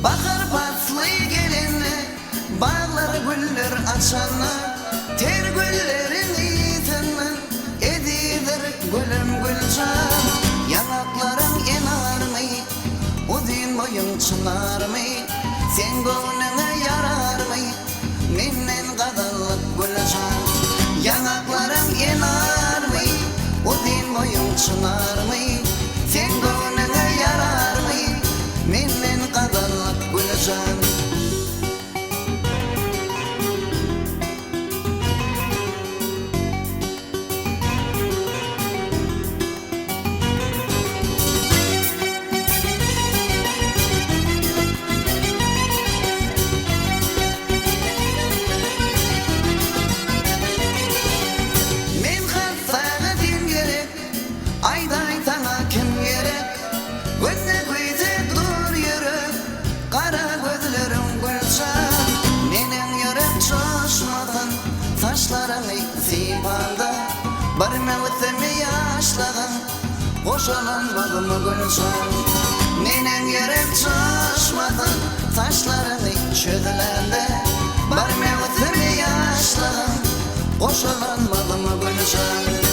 Bahar patlı gelini, bağlar güller açanı, ter güllerin iyitini, edidir gülüm gülcan. Yanakların enarmay, uzun boyun çınarmay, sen gönlüne yararmay, menden kadallık gülcan. Yanakların enarmay, uzun boyun çınarmay, sen gönlüne yararmay, menden kadallık gülcan. Ayday sana kim gerek? Gözde güzel dur yürek, kara gözlerim gülşen. Menin yürek çoşmadan, saçlarını sipanda, bir mevsimi yaşladan, koşulanmadı mı gülşen? Menin yürek çoşmadan, saçlarını çözülende, bir mevsimi yaşladan, koşulanmadı mı gülşen?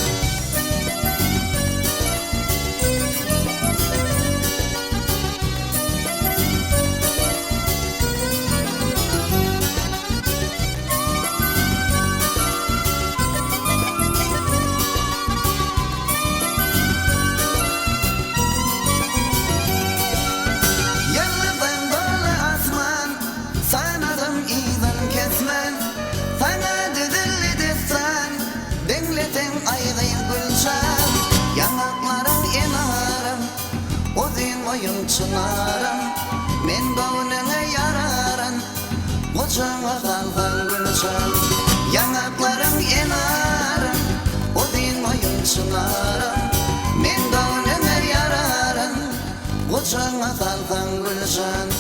Yanakların enarım, uzun boyun çınarım, men gönlüne yararım, kocağa kalkan gülşen. Yanakların enarım, uzun boyun çınarım, men gönlüne yararım, kocağa kalkan gülşen.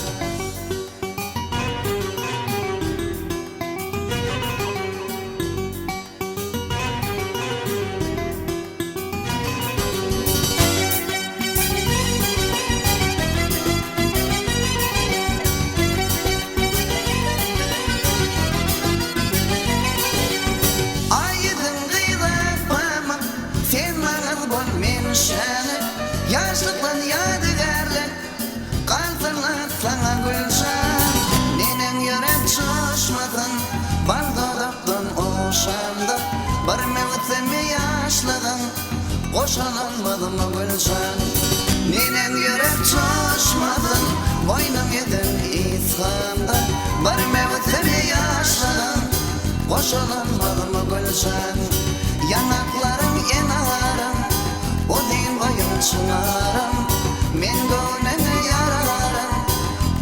Yaşlıktan yadigarlar, kalsınlar sana gülşen. Nenem yürek çoşmadın, bal dodaktan oşandı, bir mevsimi yaşladın, koşulanmadı mı gülşen? Nenem yürek çoşmadın, boynum yedin iskandı, bir mevsimi yaşladın, koşulanmadı mı gülşen? Yanakların enarım, uzun boyun çınarım, men gönlüne yararım,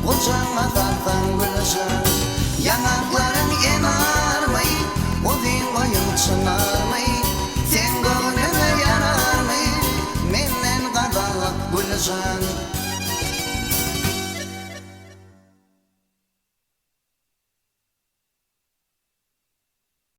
kocağa kalkan gülşen. Yanakların enarmay, uzun boyun çınarmay, sen gönlüne yararmay, menden kadallık gülşen.